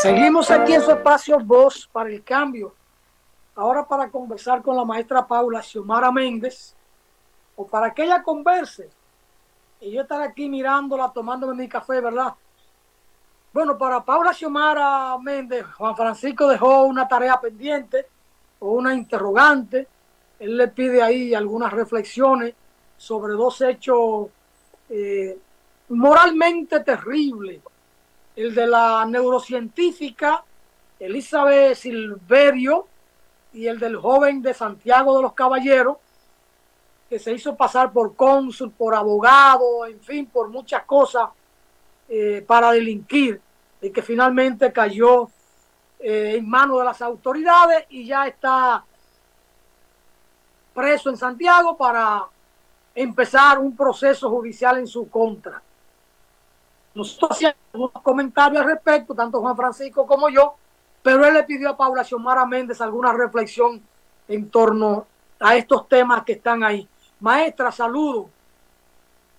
Seguimos aquí en su espacio Voz para el Cambio. Ahora para conversar con la maestra Paula Xiomara Méndez, o para que ella converse y yo estar aquí mirándola, tomándome mi café, ¿verdad? Bueno, para Paula Xiomara Méndez, Juan Francisco dejó una tarea pendiente o una interrogante. Él le pide ahí algunas reflexiones sobre dos hechos eh, moralmente terribles. El de la neurocientífica Elizabeth Silverio y el del joven de Santiago de los Caballeros, que se hizo pasar por cónsul, por abogado, en fin, por muchas cosas para delinquir, y que finalmente cayó en manos de las autoridades y ya está preso en Santiago para empezar un proceso judicial en su contra. Nosotros hacíamos unos comentarios al respecto, tanto Juan Francisco como yo, pero él le pidió a Paula Xiomara Méndez alguna reflexión en torno a estos temas que están ahí. Maestra, saludo.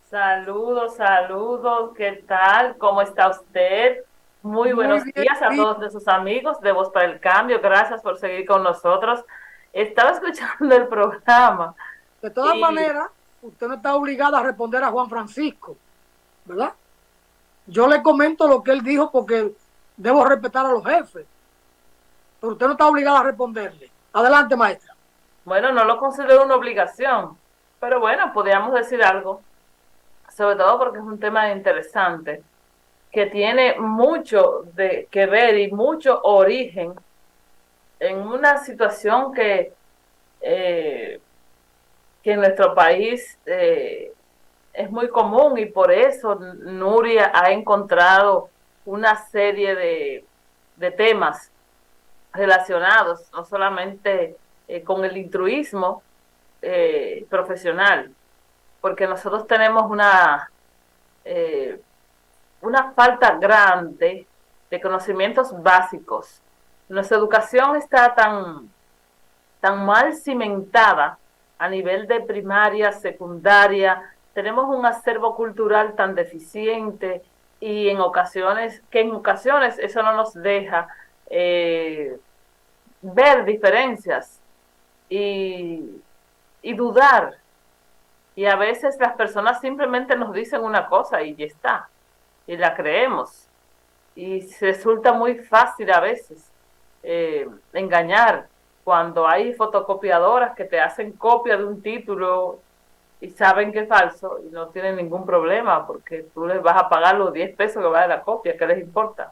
Saludos, saludos, ¿qué tal? ¿Cómo está usted? Muy Muy buenos bien, días a bien. todos de sus amigos de Voz para el Cambio. Gracias por seguir con nosotros. Estaba escuchando el programa De todas y, maneras, usted no está obligada a responder a Juan Francisco, ¿verdad? Yo le comento lo que él dijo porque debo respetar a los jefes, pero usted no está obligada a responderle. Adelante, maestra. bueno, no lo considero una obligación, pero bueno, podríamos decir algo, sobre todo porque es un tema interesante, que tiene mucho de que ver y mucho origen en una situación eh, que en nuestro país es muy común y por eso Nuria ha encontrado una serie de temas relacionados no solamente con el altruismo profesional, porque nosotros tenemos eh, una falta grande de conocimientos básicos. Nuestra educación está tan mal cimentada a nivel de primaria, secundaria, tenemos un acervo cultural tan deficiente y en ocasiones eso no nos deja eh, ver diferencias y, y dudar. Y a veces las personas simplemente nos dicen una cosa y ya está, y la creemos. Y resulta muy fácil a veces engañar cuando hay fotocopiadoras que te hacen copia de un título y saben que es falso y no tienen ningún problema porque tú les vas a pagar los 10 pesos que vale la copia, ¿qué les importa?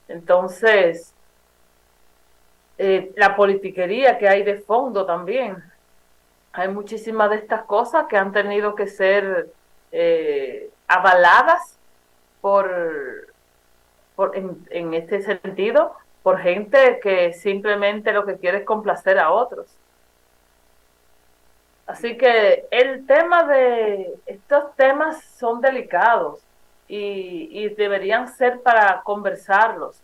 Entonces, la politiquería que hay de fondo también. Hay muchísimas de estas cosas que han tenido que ser avaladas por en este sentido, por gente que simplemente lo que quiere es complacer a otros. Así que el tema de estos temas son delicados y deberían ser para conversarlos,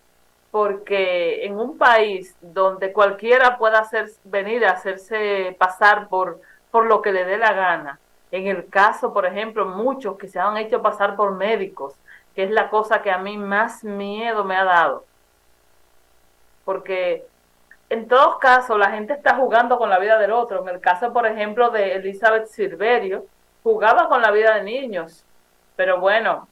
porque en un país donde cualquiera pueda venir a hacerse pasar por lo que le dé la gana, en el caso, por ejemplo, muchos que se han hecho pasar por médicos, que es la cosa que a mí más miedo me ha dado, porque en todos casos la gente está jugando con la vida del otro. En el caso, por ejemplo, de Elizabeth Silverio, jugaba con la vida de niños, pero bueno,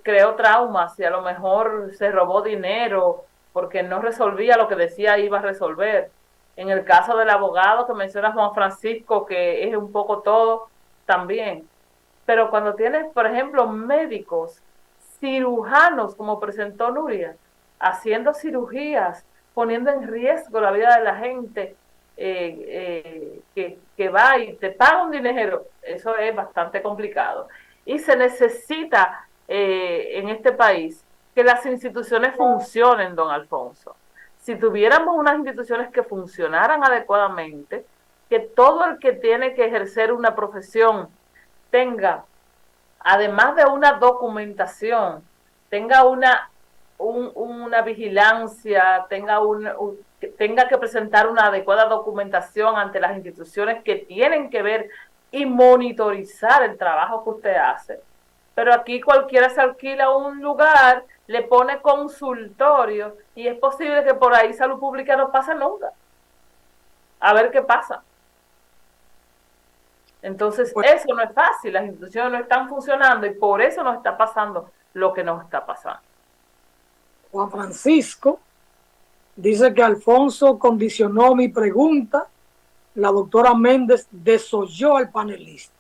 creó traumas y a lo mejor se robó dinero porque no resolvía lo que decía iba a resolver. En el caso del abogado que menciona Juan Francisco, que es un poco todo, también. Pero cuando tienes, por ejemplo, médicos, cirujanos, como presentó Nuria, haciendo cirugías, poniendo en riesgo la vida de la gente que va y te paga un dinero, eso es bastante complicado. Y se necesita en este país que las instituciones funcionen, don Alfonso. Si tuviéramos unas instituciones que funcionaran adecuadamente, que todo el que tiene que ejercer una profesión tenga, además de una documentación, tenga una vigilancia, tenga que presentar una adecuada documentación ante las instituciones que tienen que ver y monitorizar el trabajo que usted hace. Pero aquí cualquiera se alquila un lugar le pone consultorio y es posible que por ahí salud pública no pase nunca. A ver qué pasa. Entonces, Pues eso no es fácil, las instituciones no están funcionando y por eso nos está pasando lo que nos está pasando. Juan Francisco dice que Alfonso condicionó mi pregunta, la doctora Méndez desoyó al panelista.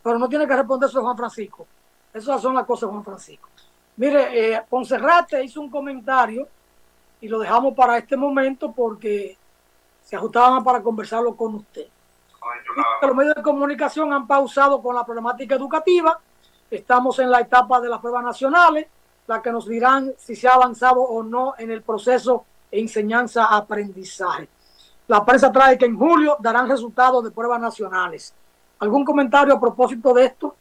Pero no tiene que responder eso Juan Francisco. Esas son las cosas de Juan Francisco. Mire, Poncerrate hizo un comentario y lo dejamos para este momento porque se ajustaban para conversarlo con usted. Los medios de comunicación han pausado con la problemática educativa. Estamos en la etapa de las pruebas nacionales, las que nos dirán si se ha avanzado o no en el proceso de enseñanza-aprendizaje. La prensa trae que en julio darán resultados de pruebas nacionales. ¿Algún comentario a propósito de esto?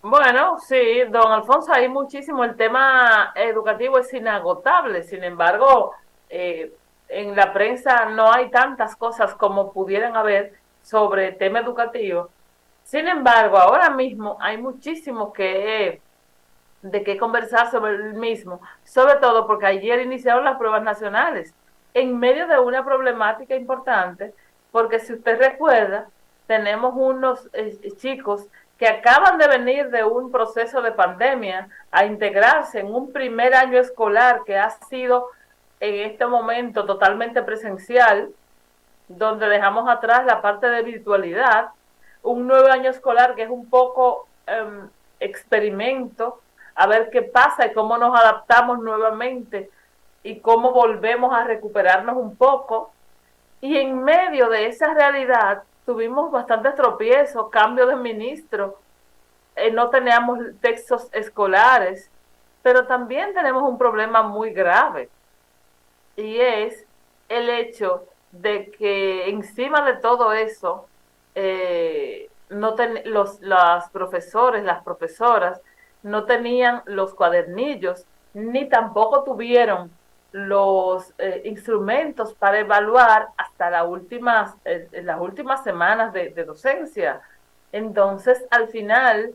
Bueno, sí, don Alfonso, hay muchísimo. El tema educativo es inagotable. Sin embargo, en la prensa no hay tantas cosas como pudieran haber sobre el tema educativo. Sin embargo, ahora mismo hay muchísimo de qué conversar sobre el mismo, sobre todo porque ayer iniciaron las pruebas nacionales en medio de una problemática importante, porque si usted recuerda, tenemos unos chicos que acaban de venir de un proceso de pandemia a integrarse en un primer año escolar que ha sido en este momento totalmente presencial, donde dejamos atrás la parte de virtualidad, un nuevo año escolar que es un poco experimento, a ver qué pasa y cómo nos adaptamos nuevamente y cómo volvemos a recuperarnos un poco. Y en medio de esa realidad tuvimos bastantes tropiezos, cambio de ministro, no teníamos textos escolares, pero también tenemos un problema muy grave y es el hecho de que encima de todo eso, no los profesores, las profesoras, no tenían los cuadernillos, ni tampoco tuvieron los instrumentos para evaluar hasta las últimas semanas de docencia. Entonces, al final,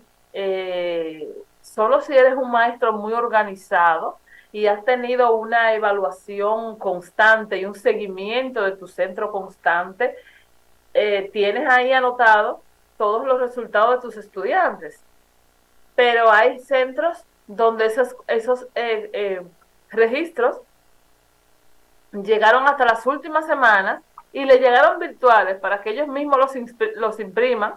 solo si eres un maestro muy organizado y has tenido una evaluación constante y un seguimiento de tu centro constante, tienes ahí anotado todos los resultados de tus estudiantes. Pero hay centros donde esos registros llegaron hasta las últimas semanas y le llegaron virtuales para que ellos mismos los impriman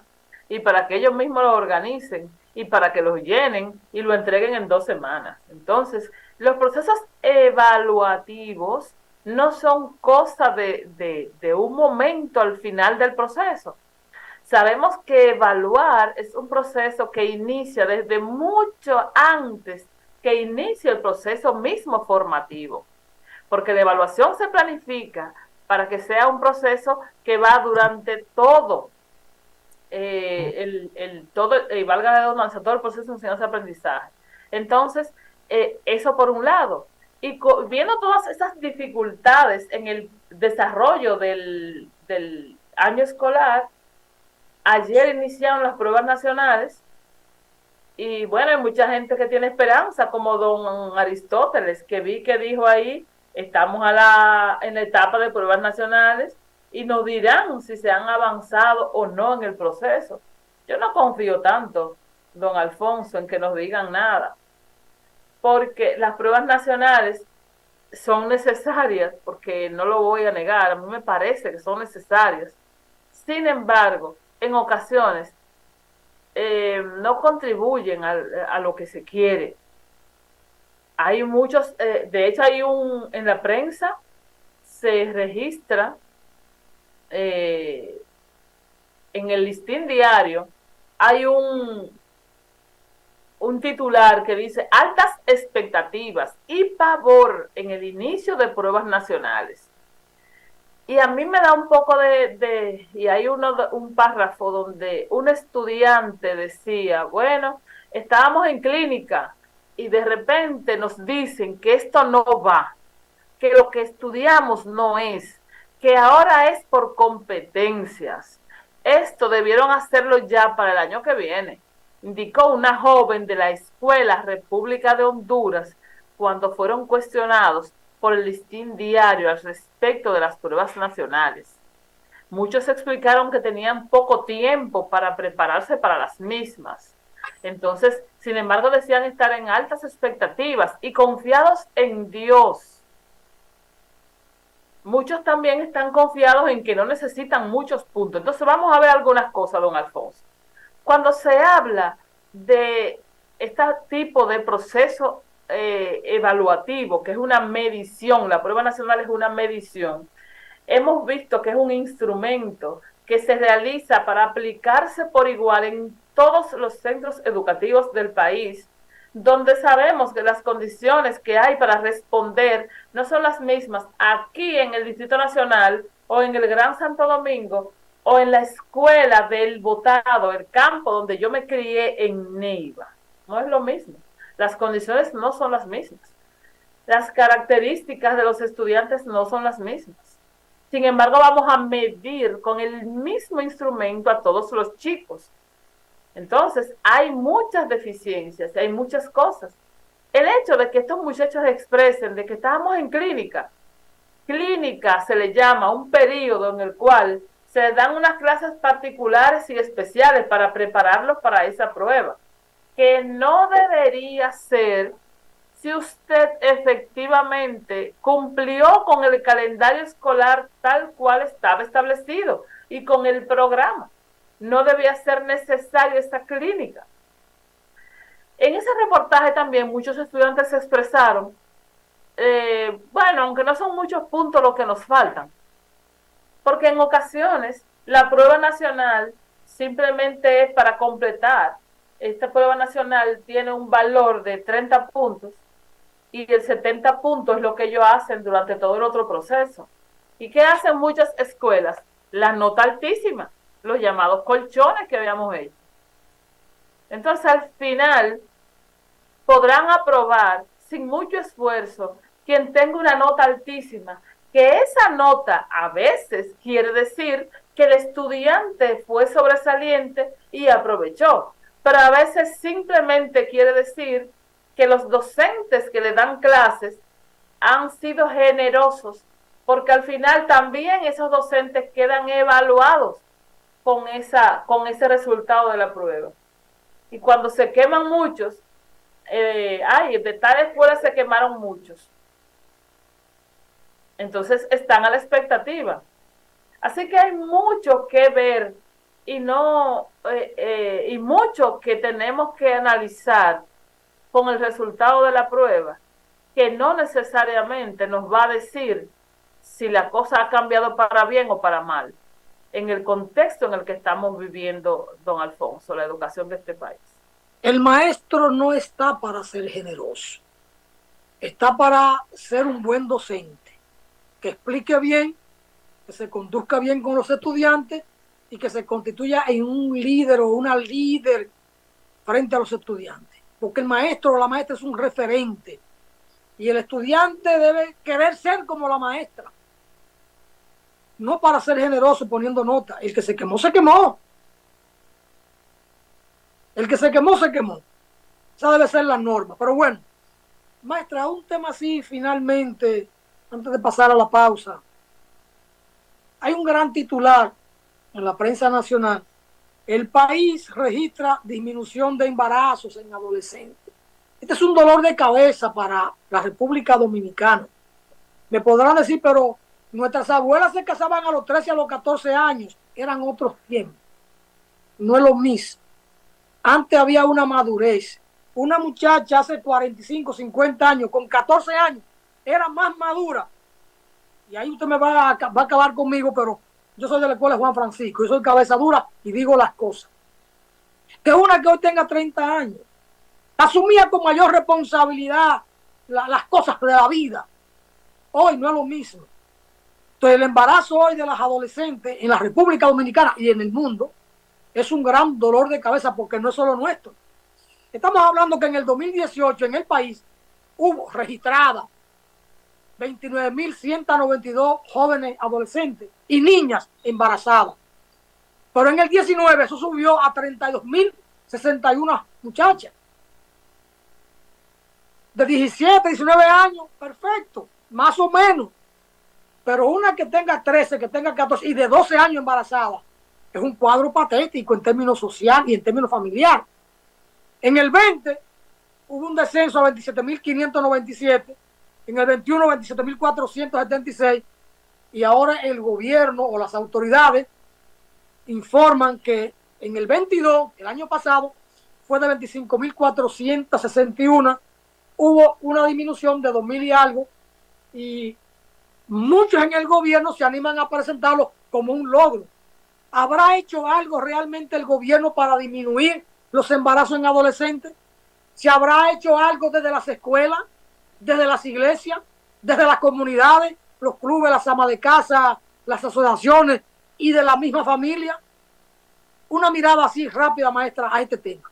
y para que ellos mismos lo organicen y para que los llenen y lo entreguen en 2 semanas. Entonces, los procesos evaluativos no son cosa de un momento al final del proceso. Sabemos que evaluar es un proceso que inicia desde mucho antes que inicie el proceso mismo formativo, porque la evaluación se planifica para que sea un proceso que va durante todo valga la redundancia, todo el proceso de enseñanza-aprendizaje. Entonces, eso por un lado. Y viendo todas esas dificultades en el desarrollo del año escolar, ayer iniciaron las pruebas nacionales y bueno, hay mucha gente que tiene esperanza, como don Aristóteles, que vi que dijo ahí, estamos en la etapa de pruebas nacionales y nos dirán si se han avanzado o no en el proceso. Yo no confío tanto, don Alfonso, en que nos digan nada, porque las pruebas nacionales son necesarias, porque no lo voy a negar, a mí me parece que son necesarias. Sin embargo, en ocasiones no contribuyen a lo que se quiere. Hay muchos, de hecho en la prensa se registra en el listín diario, hay un titular que dice altas expectativas y pavor en el inicio de pruebas nacionales. Y a mí me da un poco y hay un párrafo donde un estudiante decía, bueno, estábamos en clínica y de repente nos dicen que esto no va, que lo que estudiamos no es, que ahora es por competencias. Esto debieron hacerlo ya para el año que viene. indicó una joven de la Escuela República de Honduras cuando fueron cuestionados por el Listín Diario al respecto de las pruebas nacionales. Muchos explicaron que tenían poco tiempo para prepararse para las mismas. Entonces, sin embargo, decían estar en altas expectativas y confiados en Dios. Muchos también están confiados en que no necesitan muchos puntos. Entonces, vamos a ver algunas cosas, don Alfonso. Cuando se habla de este tipo de proceso evaluativo, que es una medición, la prueba nacional es una medición, hemos visto que es un instrumento que se realiza para aplicarse por igual en todos los centros educativos del país, donde sabemos que las condiciones que hay para responder no son las mismas aquí en el Distrito Nacional o en el Gran Santo Domingo o en la escuela del Botado, el campo donde yo me crié en Neiva. No es lo mismo. Las condiciones no son las mismas. Las características de los estudiantes no son las mismas. Sin embargo, vamos a medir con el mismo instrumento a todos los chicos. Entonces, hay muchas deficiencias, hay muchas cosas. El hecho de que estos muchachos expresen de que estábamos en clínica se le llama un periodo en el cual se dan unas clases particulares y especiales para prepararlos para esa prueba, que no debería ser si usted efectivamente cumplió con el calendario escolar tal cual estaba establecido y con el programa. No debía ser necesario esa clínica. En ese reportaje también muchos estudiantes se expresaron, bueno, aunque no son muchos puntos los que nos faltan, porque en ocasiones la prueba nacional simplemente es para completar. Esta prueba nacional tiene un valor de 30 puntos y el 70 puntos es lo que ellos hacen durante todo el otro proceso. ¿Y qué hacen muchas escuelas? La nota altísima, los llamados colchones que habíamos hecho. Entonces, al final, podrán aprobar sin mucho esfuerzo quien tenga una nota altísima, que esa nota a veces quiere decir que el estudiante fue sobresaliente y aprovechó, pero a veces simplemente quiere decir que los docentes que le dan clases han sido generosos, porque al final también esos docentes quedan evaluados con ese resultado de la prueba. Y cuando se queman muchos, de tal escuela se quemaron muchos. Entonces están a la expectativa. Así que hay mucho que ver y mucho que tenemos que analizar con el resultado de la prueba, que no necesariamente nos va a decir si la cosa ha cambiado para bien o para mal, en el contexto en el que estamos viviendo, don Alfonso, la educación de este país. El maestro no está para ser generoso, está para ser un buen docente, que explique bien, que se conduzca bien con los estudiantes y que se constituya en un líder o una líder frente a los estudiantes. Porque el maestro o la maestra es un referente y el estudiante debe querer ser como la maestra. No para ser generoso poniendo nota. El que se quemó, se quemó. El que se quemó, se quemó. Esa debe ser la norma. Pero bueno, maestra, un tema así finalmente, antes de pasar a la pausa. Hay un gran titular en la prensa nacional. El país registra disminución de embarazos en adolescentes. Este es un dolor de cabeza para la República Dominicana. Me podrán decir, pero nuestras abuelas se casaban a los 13 y a los 14 años. Eran otros tiempos. No es lo mismo. Antes había una madurez. Una muchacha hace 45, 50 años, con 14 años, era más madura. Y ahí usted me va a acabar conmigo, pero yo soy de la escuela de Juan Francisco. Yo soy cabeza dura y digo las cosas. Que una que hoy tenga 30 años asumía con mayor responsabilidad las cosas de la vida. Hoy no es lo mismo. Entonces el embarazo hoy de las adolescentes en la República Dominicana y en el mundo es un gran dolor de cabeza porque no es solo nuestro. Estamos hablando que en el 2018 en el país hubo registradas 29.192 jóvenes adolescentes y niñas embarazadas. Pero en el 19 eso subió a 61 muchachas. De 17, 19 años, perfecto, más o menos. Pero una que tenga 13, que tenga 14 y de 12 años embarazada, es un cuadro patético en términos sociales y en términos familiares. En el 20 hubo un descenso a 27.597, en el 21 27.476, y ahora el gobierno o las autoridades informan que en el 22, el año pasado, fue de 25.461, hubo una disminución de 2.000 y algo, y muchos en el gobierno se animan a presentarlo como un logro. ¿Habrá hecho algo realmente el gobierno para disminuir los embarazos en adolescentes? ¿Se habrá hecho algo desde las escuelas, desde las iglesias, desde las comunidades, los clubes, las amas de casa, las asociaciones y de la misma familia? Una mirada así rápida, maestra, a este tema.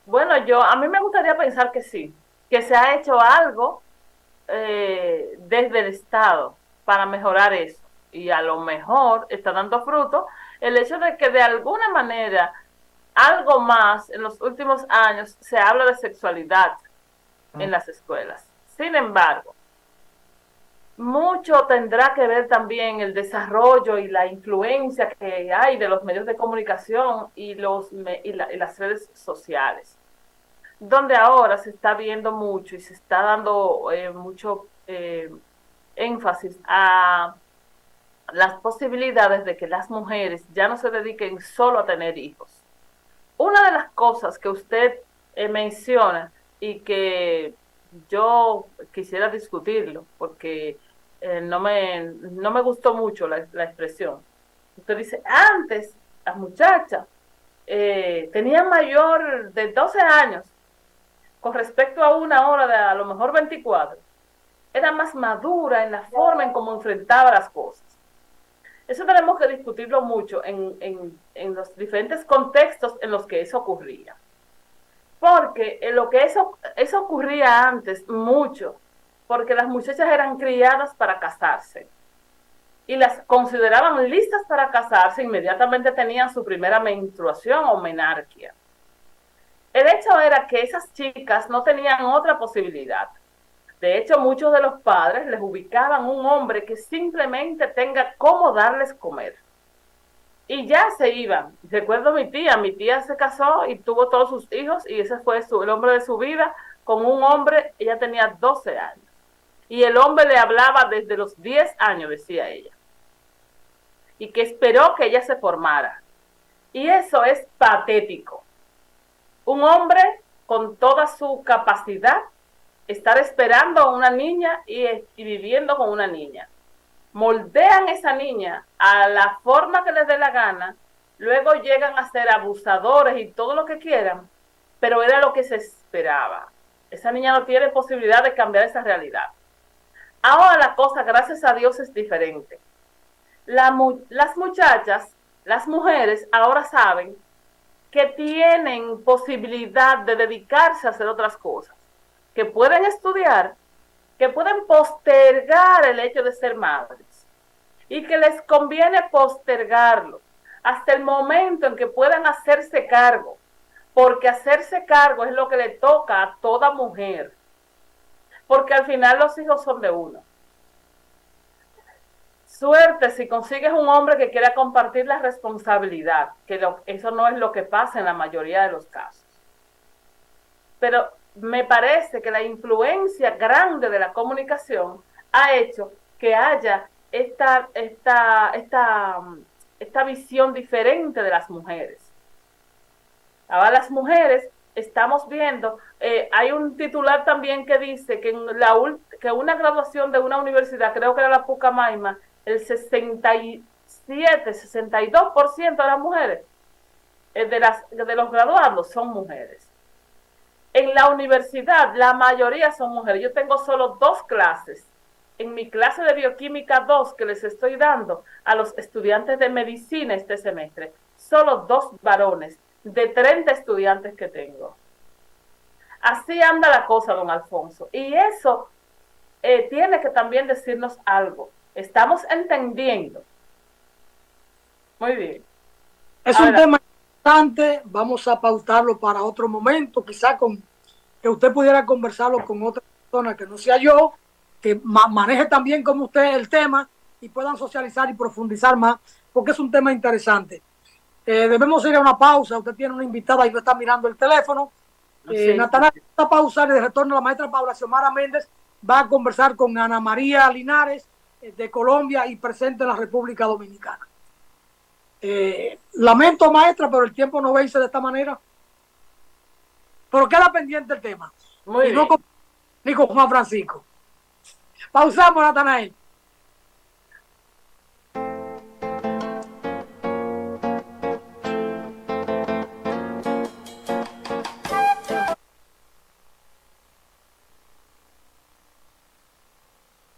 Bueno, a mí me gustaría pensar que sí, que se ha hecho algo desde el Estado para mejorar eso. Y a lo mejor está dando fruto el hecho de que de alguna manera algo más en los últimos años se habla de sexualidad en las escuelas. Sin embargo, mucho tendrá que ver también el desarrollo y la influencia que hay de los medios de comunicación y las redes sociales, donde ahora se está viendo mucho y se está dando mucho énfasis a las posibilidades de que las mujeres ya no se dediquen solo a tener hijos. Una de las cosas que usted menciona y que yo quisiera discutirlo, porque no me gustó mucho la expresión. Usted dice, antes las muchachas tenían mayor de 12 años con respecto a una hora de a lo mejor 24. Era más madura en la forma en cómo enfrentaba las cosas. Eso tenemos que discutirlo mucho en los diferentes contextos en los que eso ocurría. Porque en lo que eso ocurría antes mucho, porque las muchachas eran criadas para casarse y las consideraban listas para casarse, inmediatamente tenían su primera menstruación o menarquia. El hecho era que esas chicas no tenían otra posibilidad. De hecho, muchos de los padres les ubicaban un hombre que simplemente tenga cómo darles comer. Y ya se iban. Recuerdo mi tía se casó y tuvo todos sus hijos y ese fue el hombre de su vida con un hombre, ella tenía 12 años. Y el hombre le hablaba desde los 10 años, decía ella. Y que esperó que ella se formara. Y eso es patético. Un hombre con toda su capacidad, estar esperando a una niña y viviendo con una niña. Moldean a esa niña a la forma que les dé la gana, luego llegan a ser abusadores y todo lo que quieran, pero era lo que se esperaba. Esa niña no tiene posibilidad de cambiar esa realidad. Ahora la cosa, gracias a Dios, es diferente. Las muchachas, las mujeres, ahora saben que tienen posibilidad de dedicarse a hacer otras cosas, que pueden estudiar, que pueden postergar el hecho de ser madres y que les conviene postergarlo hasta el momento en que puedan hacerse cargo, porque hacerse cargo es lo que le toca a toda mujer, porque al final los hijos son de uno. Suerte si consigues un hombre que quiera compartir la responsabilidad, que eso no es lo que pasa en la mayoría de los casos. Pero me parece que la influencia grande de la comunicación ha hecho que haya esta visión diferente de las mujeres. Ahora las mujeres estamos viendo, hay un titular también que dice que, que una graduación de una universidad, creo que era la Pucamaima, el 62% de las mujeres, de los graduados son mujeres. En la universidad, la mayoría son mujeres. Yo tengo solo 2 clases. En mi clase de bioquímica 2 que les estoy dando a los estudiantes de medicina este semestre, solo 2 varones de 30 estudiantes que tengo. Así anda la cosa, don Alfonso. Y eso tiene que también decirnos algo. Estamos entendiendo. Muy bien. Es un tema interesante. Vamos a pautarlo para otro momento, quizá con que usted pudiera conversarlo con otra persona que no sea yo, que maneje también como usted el tema y puedan socializar y profundizar más, porque es un tema interesante. Debemos ir a una pausa. Usted tiene una invitada y no está mirando el teléfono. Sí, Natanael, esta pausa de retorno, la maestra Paula Xiomara Méndez va a conversar con Ana María Linares de Colombia y presente en la República Dominicana. Lamento, maestra, pero el tiempo no vence de esta manera. Pero queda pendiente el tema. muy Y no bien. ni con Juan Francisco. Pausamos, Natanael.